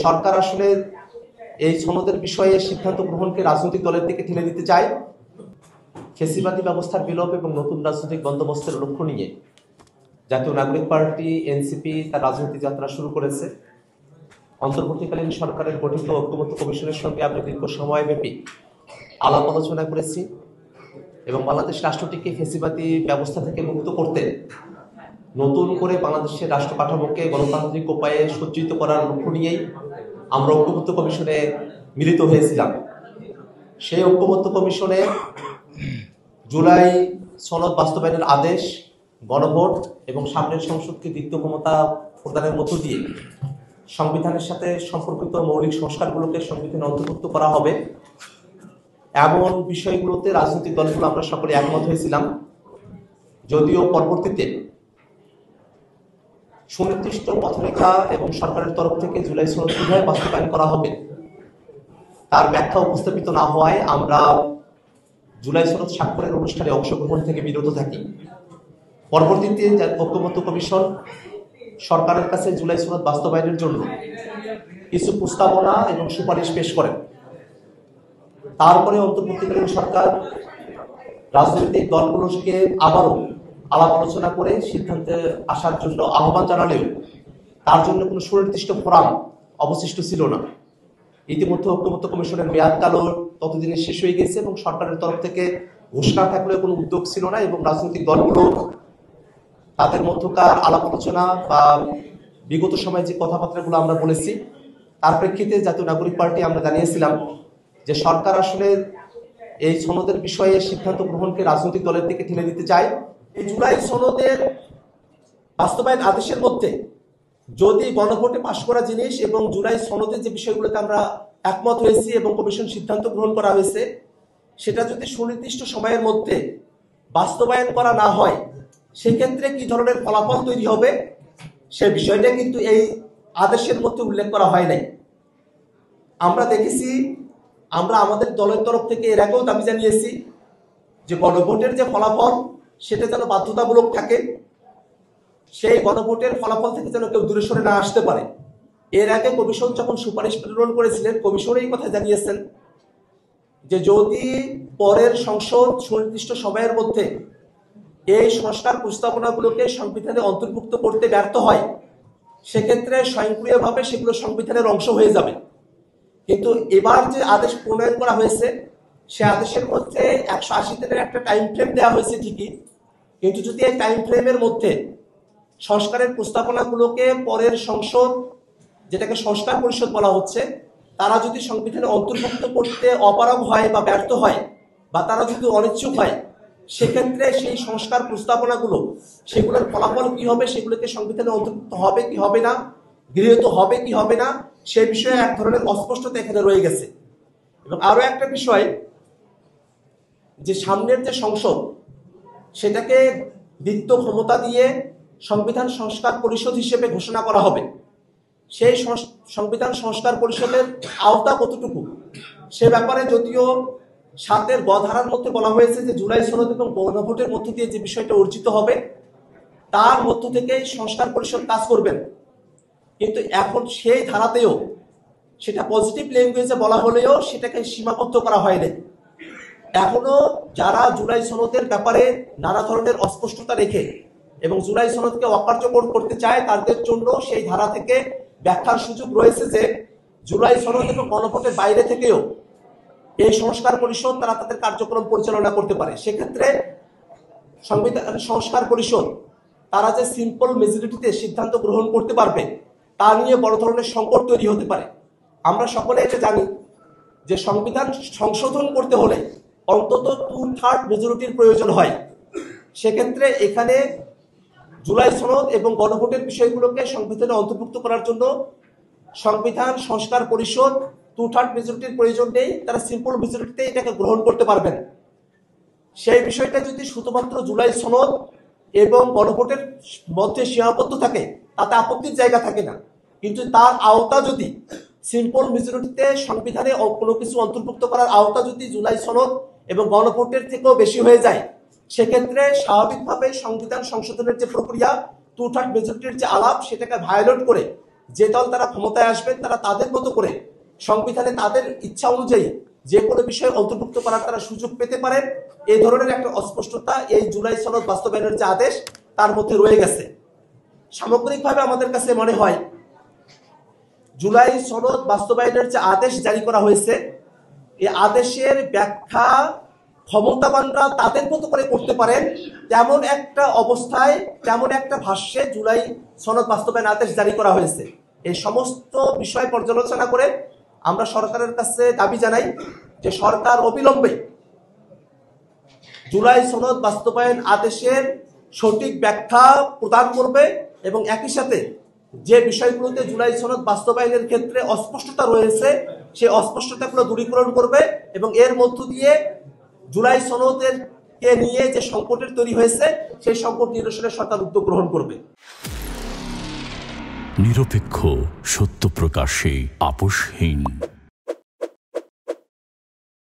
সরকার আসলে এই সনদের বিষয়ে সিদ্ধান্ত গ্রহণকে রাজনৈতিক দলের দিকে ঠেলে দিতে চায়। ফ্যাসিবাদী ব্যবস্থার বিলোপ এবং নতুন রাজনৈতিক বন্দোবস্তের লক্ষ্য নিয়ে জাতীয় নাগরিক পার্টি এনসিপি তার রাজনৈতিক যাত্রা শুরু করেছে। অন্তর্বর্তীকালীন সরকারের গঠিত ঐক্যমত্য কমিশনের সঙ্গে আমরা দীর্ঘ সময়ব্যাপী আলাপ আলোচনা করেছি এবং বাংলাদেশ রাষ্ট্রটিকে ফ্যাসিবাদী ব্যবস্থা থেকে মুক্ত করতে নতুন করে বাংলাদেশের রাষ্ট্র কাঠামোকে গণতান্ত্রিক উপায়ে সজ্জিত করার লক্ষ্য নিয়েই আমরা ঐক্যমত্য কমিশনে মিলিত হয়েছিলাম। সেই ঐক্যমত্য কমিশনে জুলাই সনদ বাস্তবায়নের আদেশ, গণভোট এবং সামনের সংসদকে দ্বিতীয় ক্ষমতা প্রদানের মধ্য দিয়ে সংবিধানের সাথে সম্পর্কিত মৌলিক সংস্কারগুলোকে সংবিধানে অন্তর্ভুক্ত করা হবে, এমন বিষয়গুলোতে রাজনৈতিক দলগুলো আমরা সকলে একমত হয়েছিলাম। যদিও পরবর্তীতে সুনির্দিষ্ট পথরেখা এবং সরকারের তরফ থেকে জুলাই সনদ কিভাবে বাস্তবায়ন করা হবে তার ব্যাখ্যা উপস্থাপিত না হওয়ায় আমরা জুলাই সনদ স্বাক্ষরের অনুষ্ঠানে অংশগ্রহণ থেকে বিরত থাকি। পরবর্তীতে ঐক্যমত্য কমিশন সরকারের কাছে জুলাই সনদ বাস্তবায়নের জন্য কিছু প্রস্তাবনা এবং সুপারিশ পেশ করেন। তারপরে অন্তর্বর্তীকালীন সরকার রাজনৈতিক দলগুলোকে আবারও আলাপ আলোচনা করে সিদ্ধান্তে আসার জন্য আহ্বান জানালেও তার জন্য কোনো সুনির্দিষ্ট ফোরাম অবশিষ্ট ছিল না। ইতিমধ্যে ঐক্যমত্য কমিশনের মেয়াদকালও ততদিনে শেষ হয়ে গেছে এবং সরকারের তরফ থেকে ঘোষণা থাকলেও কোনো উদ্যোগ ছিল না এবং রাজনৈতিক দলগুলো তাদের মধ্যকার আলাপ আলোচনা বা বিগত সময়ে যে কথাবার্তাগুলো আমরা বলেছি তার প্রেক্ষিতে জাতীয় নাগরিক পার্টি আমরা জানিয়েছিলাম যে সরকার আসলে এই সনদের বিষয়ে সিদ্ধান্ত গ্রহণকে রাজনৈতিক দলের দিকে ঠেলে দিতে চায়। এই জুলাই সনদের বাস্তবায়ন আদেশের মধ্যে যদি গণভোটে পাশ করা জিনিস এবং জুলাই সনদের যে বিষয়গুলোতে আমরা একমত হয়েছি এবং কমিশন সিদ্ধান্ত গ্রহণ করা হয়েছে সেটা যদি সুনির্দিষ্ট সময়ের মধ্যে বাস্তবায়ন করা না হয় সেক্ষেত্রে কি ধরনের ফলাফল তৈরি হবে সে বিষয়টা কিন্তু এই আদেশের মধ্যে উল্লেখ করা হয় নাই। আমরা দেখেছি, আমরা আমাদের দলের তরফ থেকে এর আগেও দাবি জানিয়েছি যে গণভোটের যে ফলাফল সেটা যেন বাধ্যতামূলক থাকে, সেই গণভোটের ফলাফল থেকে যেন কেউ দূরে সরে না আসতে পারে। এর আগে কমিশন যখন সুপারিশ প্রেরণ করেছিলেন কমিশন এই কথা জানিয়েছেন যে যদি পরের সংসদ সুনির্দিষ্ট সময়ের মধ্যে এই সংস্কার প্রস্তাবনাগুলোকে সংবিধানে অন্তর্ভুক্ত করতে ব্যর্থ হয় সেক্ষেত্রে স্বয়ংক্রিয়ভাবে সেগুলো সংবিধানের অংশ হয়ে যাবে। কিন্তু এবার যে আদেশ প্রণয়ন করা হয়েছে সে আদেশের মধ্যে 180 দিনের একটা টাইম ফ্রেম দেওয়া হয়েছে ঠিকই, কিন্তু যদি এই টাইম ফ্রেমের মধ্যে সংস্কারের প্রস্তাবনাগুলোকে পরের সংসদ, যেটাকে সংস্কার পরিষদ বলা হচ্ছে, তারা যদি সংবিধানে অন্তর্ভুক্ত করতে অপারগ হয় বা ব্যর্থ হয় বা তারা যদি অনিচ্ছুক হয় সেক্ষেত্রে সেই সংস্কার প্রস্তাবনাগুলো সেগুলোর ফলাফল কি হবে, সেগুলোকে সংবিধানে অন্তর্ভুক্ত হবে কি হবে না, গৃহীত হবে কি হবে না সে বিষয়ে এক ধরনের অস্পষ্টতা এখানে রয়ে গেছে। এবং আরো একটা বিষয় যে সামনের যে সংসদ সেটাকে দ্বিতীয় ক্ষমতা দিয়ে সংবিধান সংস্কার পরিষদ হিসেবে ঘোষণা করা হবে, সেই সংবিধান সংস্কার পরিষদের আওতা কতটুকু সে ব্যাপারে যদিও 7-এর গ ধারার মধ্যে বলা হয়েছে যে জুলাই সনদ এবং গণভোটের মধ্য দিয়ে যে বিষয়টা অর্জিত হবে তার মধ্য থেকে সংস্কার পরিষদ কাজ করবেন, কিন্তু এখন সেই ধারাতেও সেটা পজিটিভ ল্যাঙ্গুয়েজে বলা হলেও সেটাকে সীমাবদ্ধ করা হয়নি। এখনো যারা জুলাই সনদের ব্যাপারে নানা ধরনের অস্পষ্টতা রেখে এবং জুলাই সনদকে অকার্যকর করতে চায় তাদের জন্য সেই ধারা থেকে ব্যাখ্যার সুযোগ রয়েছে যে জুলাই সনদ এবং গণভোটের বাইরে থেকেও এই সংস্কার পরিষদ তারা তাদের কার্যক্রম পরিচালনা করতে পারে। সেক্ষেত্রে সংবিধান সংস্কার পরিষদ তারা যে সিম্পল মেজরিটিতে সিদ্ধান্ত গ্রহণ করতে পারবে তা নিয়ে বড় ধরনের সংকট তৈরি হতে পারে। আমরা সকলে এটা জানি যে সংবিধান সংশোধন করতে হলে অন্তত 2/3 মেজরিটির প্রয়োজন হয়। সেক্ষেত্রে এখানে জুলাই সনদ এবং গণভোটের বিষয়গুলোকে সংবিধানে অন্তর্ভুক্ত করার জন্য সংবিধান সংস্কার পরিষদ 2/3 মেজরিটির প্রয়োজন নেই, তারা সিম্পল মেজরিটিতে এটাকে গ্রহণ করতে পারবেন। সেই বিষয়টা যদি শুধুমাত্র জুলাই সনদ এবং গণভোটের মধ্যে সীমাবদ্ধ থাকে তাতে আপত্তির জায়গা থাকে না, কিন্তু তার আওতা যদি সিম্পল মেজরিটিতে সংবিধানে কোনো কিছু অন্তর্ভুক্ত করার আওতা যদি জুলাই সনদ এবং গণভোটের থেকেও বেশি হয়ে যায় সেক্ষেত্রে স্বাভাবিকভাবে সংবিধান সংশোধনের যে প্রক্রিয়া 2/3 মেজরিটির যে আলাপ সেটাকে ভায়োলেট করে যে দল তারা ক্ষমতায় আসবেন তারা তাদের মতো করে সংবিধানে তাদের ইচ্ছা অনুযায়ী যে কোনো বিষয় অন্তর্ভুক্ত করার তারা সুযোগ পেতে পারেন, এই ধরনের একটা অস্পষ্টতা এই জুলাই সনদ বাস্তবায়নের যে আদেশ তার মধ্যে রয়ে গেছে। সামগ্রিকভাবে আমাদের কাছে মনে হয় জুলাই সনদ বাস্তবায়নের যে আদেশ জারি করা হয়েছে এই আদেশের ব্যাখ্যা ক্ষমতাবানরা তাদের মতো করে করতে পারেন, তেমন একটা অবস্থায় তেমন একটা ভাষ্যে জুলাই সনদ বাস্তবায়ন আদেশ জারি করা হয়েছে। এই সমস্ত বিষয় পর্যালোচনা করে আমরা সরকারের কাছে দাবি জানাই যে সরকার অবিলম্বে জুলাই সনদ বাস্তবায়ন আদেশের সঠিক ব্যাখ্যা প্রদান করবে এবং একই সাথে যে বিষয়গুলোতে জুলাই সনদ বাস্তবায়নের ক্ষেত্রে অস্পষ্টতা রয়েছে সেই অস্পষ্টতাগুলো দূরীকরণ করবে এবং এর মধ্য দিয়ে জুলাই সনদের কে নিয়ে যে সংকটের তৈরি হয়েছে সেই সংকট নিরসনে সরকার উদ্যোগ গ্রহণ করবে। নিরপেক্ষ, সত্য প্রকাশে আপোষহীন।